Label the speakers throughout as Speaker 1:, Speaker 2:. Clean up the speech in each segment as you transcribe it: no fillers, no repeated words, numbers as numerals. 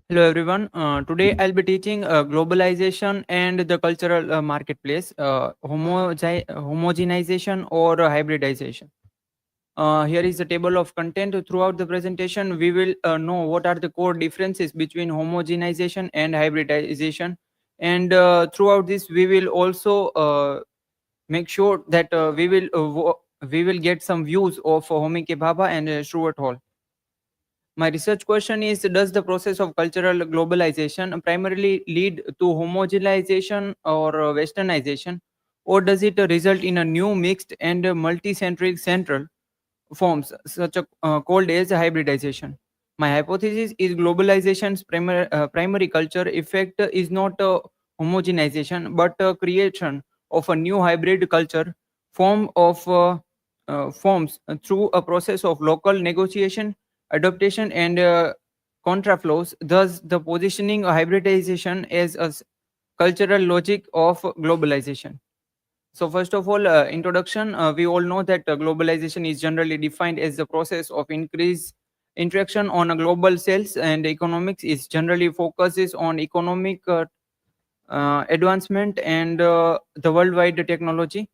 Speaker 1: Hello everyone. Today I'll be teaching globalization and the cultural marketplace, homogenization or hybridization. Here is the table of content. Throughout the presentation, we will know what are the core differences between homogenization and hybridization. And throughout this, we will also make sure that we will get some views of Homike Bhabha and Stuart Hall. My research question is: does the process of cultural globalization primarily lead to homogenization or westernization, or does it result in a new mixed and multicentric central forms, such a called as hybridization? My hypothesis is globalization's primary culture effect is not homogenization but creation of a new hybrid culture forms through a process of local negotiation, adaptation, and contraflows. Thus, the positioning hybridization as a cultural logic of globalization. So, first of all, introduction. We all know that globalization is generally defined as the process of increased interaction on a global sales, and economics is generally focuses on economic advancement and the worldwide technology.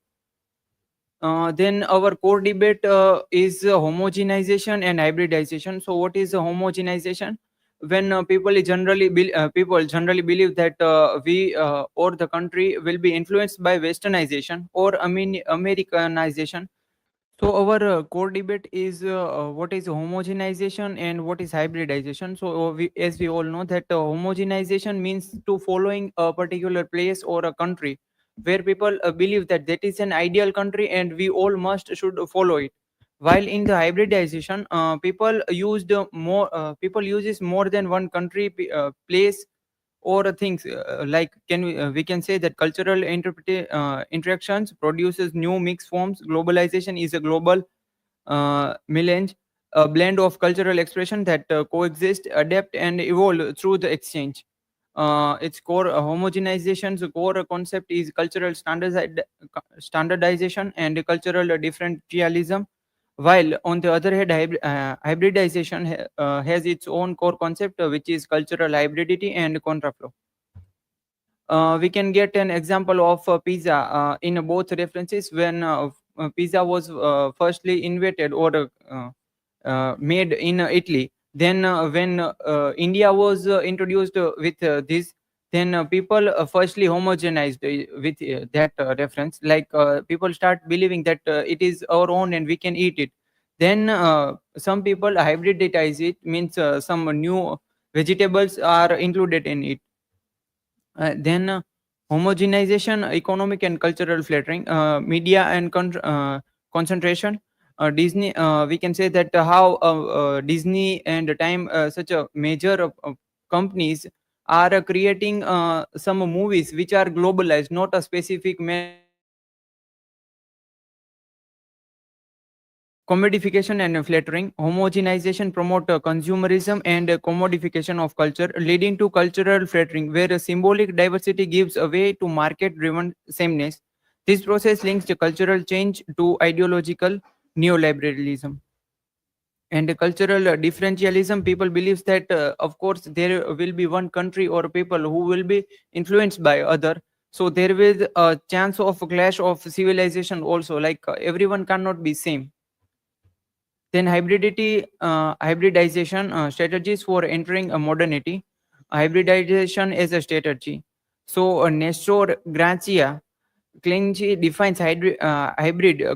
Speaker 1: Then our core debate is homogenization and hybridization. So, what is homogenization? When people generally believe that we or the country will be influenced by westernization or Americanization. So our core debate is what is homogenization and what is hybridization. So as we all know that homogenization means to following a particular place or a country where people believe that that is an ideal country and we all must should follow it. While in the hybridization, people uses more than one country, place, or things like we can say that cultural interactions produces new mixed forms. Globalization is a global melange, a blend of cultural expression that coexist, adapt, and evolve through the exchange. Its core homogenization's core concept is cultural standardization and cultural differentialism, while on the other hand, hybridization has its own core concept, which is cultural hybridity and contraflow. We can get an example of pizza in both references. When pizza was firstly invented or made in Italy, then when India was introduced with this, then people firstly homogenized with that reference. Like people start believing that it is our own and we can eat it. Then some people hybridize it, means some new vegetables are included in it. Then homogenization, economic and cultural flattering, media and concentration. Disney, we can say that how Disney and Time, such a major companies, are creating some movies which are globalized, not a specific message or a specific commodification and flattering. Homogenization promote consumerism and commodification of culture, leading to cultural flattering, where a symbolic diversity gives way to market-driven sameness. This process links the cultural change to ideological neoliberalism. And cultural differentialism, people believes that of course there will be one country or people who will be influenced by other, so there will a chance of clash of civilization also, like everyone cannot be same. Then hybridization strategies for entering a modernity. Hybridization as a strategy. So Nestor Gracia Klinge defines hybrid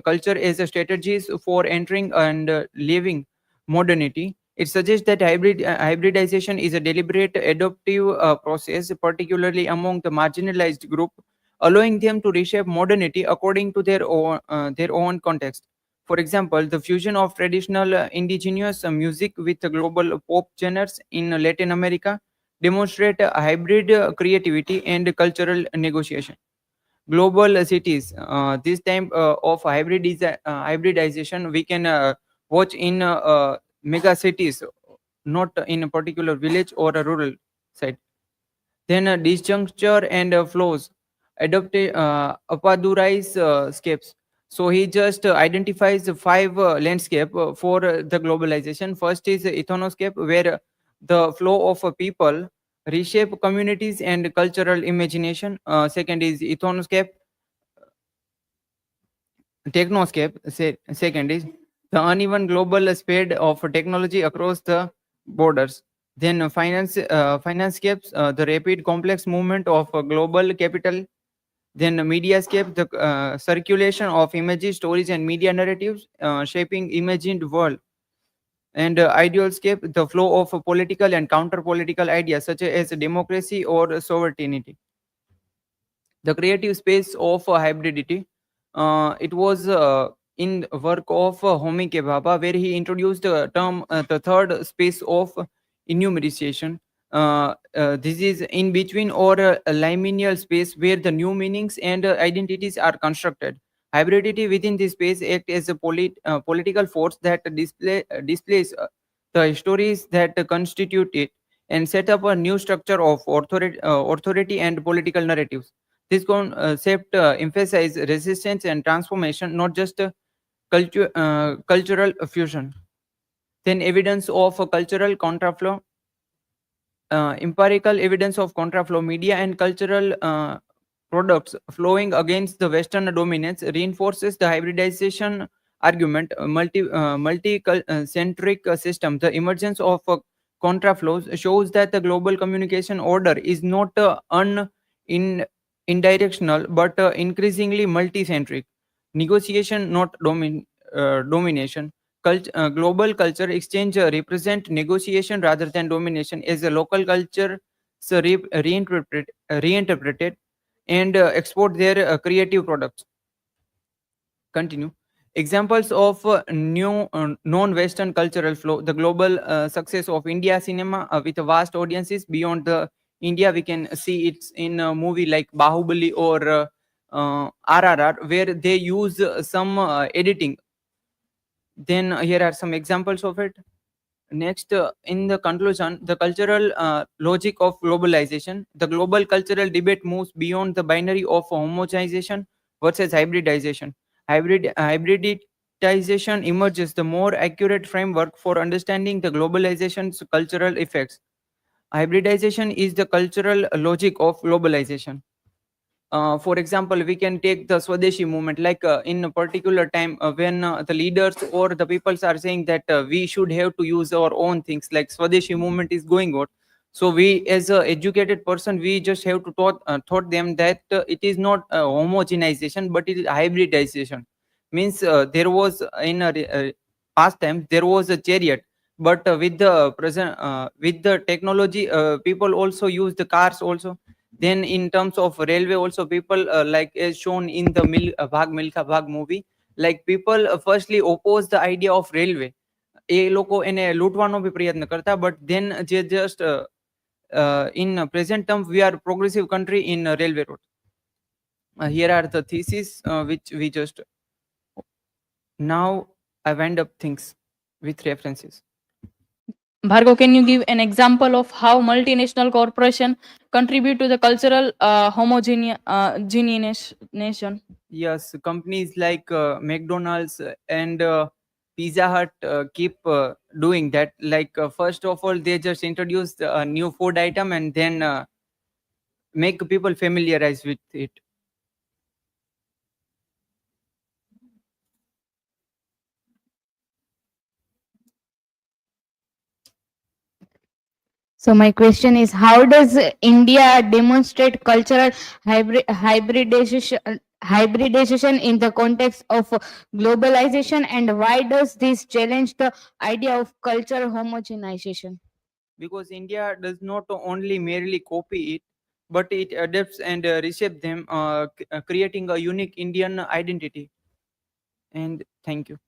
Speaker 1: culture as a strategies for entering and living modernity. It suggests that hybridization is a deliberate adaptive process, particularly among the marginalized group, allowing them to reshape modernity according to their own context. For example, the fusion of traditional indigenous music with the global pop genres in Latin America demonstrate hybrid creativity and cultural negotiation. Global cities, this type of hybridization we can watch in mega cities, not in a particular village or a rural site. Then disjuncture and flows, adopted Apadurai's scapes. So he just identifies the five landscape for the globalization. First is ethnoscape, where The flow of people reshape communities and cultural imagination. Second is ethnoscape, technoscape. Second is the uneven global spread of technology across the borders. Then financescapes, the rapid complex movement of global capital. Then mediascape, the circulation of images, stories, and media narratives shaping imagined world. And idealscape, the flow of political and counter-political ideas such as democracy or sovereignty. The creative space of hybridity. It was in work of Homi K. Bhabha, where he introduced the term the third space of enumeration. This is in between or a liminal space where the new meanings and identities are constructed. Hybridity within this space act as a political force that displays the stories that constitute it and set up a new structure of authority and political narratives. This concept emphasizes resistance and transformation, not just cultural fusion. Then evidence of a cultural contraflow, empirical evidence of contraflow, media and cultural products flowing against the Western dominance reinforces the hybridization argument. Multi-centric system. The emergence of contraflows shows that the global communication order is not in indirectional but increasingly multi-centric. Negotiation, not domination. Global culture exchange represent negotiation rather than domination, as a local culture reinterpreted and export their creative products. Continue. Examples of new non-Western cultural flow: the global success of India cinema with vast audiences beyond the India. We can see it in a movie like Bahubali or RRR, where they use some editing. Then here are some examples of it. Next, in the conclusion, the cultural logic of globalization. The global cultural debate moves beyond the binary of homogenization versus hybridization. Hybridization emerges the more accurate framework for understanding the globalization's cultural effects. Hybridization is the cultural logic of globalization. For example, we can take the Swadeshi movement, like in a particular time when the leaders or the peoples are saying that we should have to use our own things, like Swadeshi movement is going on. So we, as a educated person, we just have to taught them that it is not homogenization, but it is hybridization. Means there was in a past time there was a chariot, but with the present with the technology, people also use the cars also. Then in terms of railway also, people like as shown in the Bhag Milkha Bhag movie, like people firstly oppose the idea of railway. એ લોકો એને લૂંટવાનો બી પ્રયત્ન કરતા, but then જે just in present term we are progressive country in railway road. Here are the theses which we just now I wind up things with references.
Speaker 2: Bhargav, can you give an example of how multinational corporation contribute to the cultural homogeneization?
Speaker 1: Yes, companies like McDonald's and Pizza Hut keep doing that. Like first of all, they just introduce a new food item and then make people familiarize with it.
Speaker 3: So my question is, how does India demonstrate cultural hybridization in the context of globalization, and why does this challenge the idea of cultural homogenization?
Speaker 1: Because India does not only merely copy it, but it adapts and reshapes them, creating a unique Indian identity. And thank you.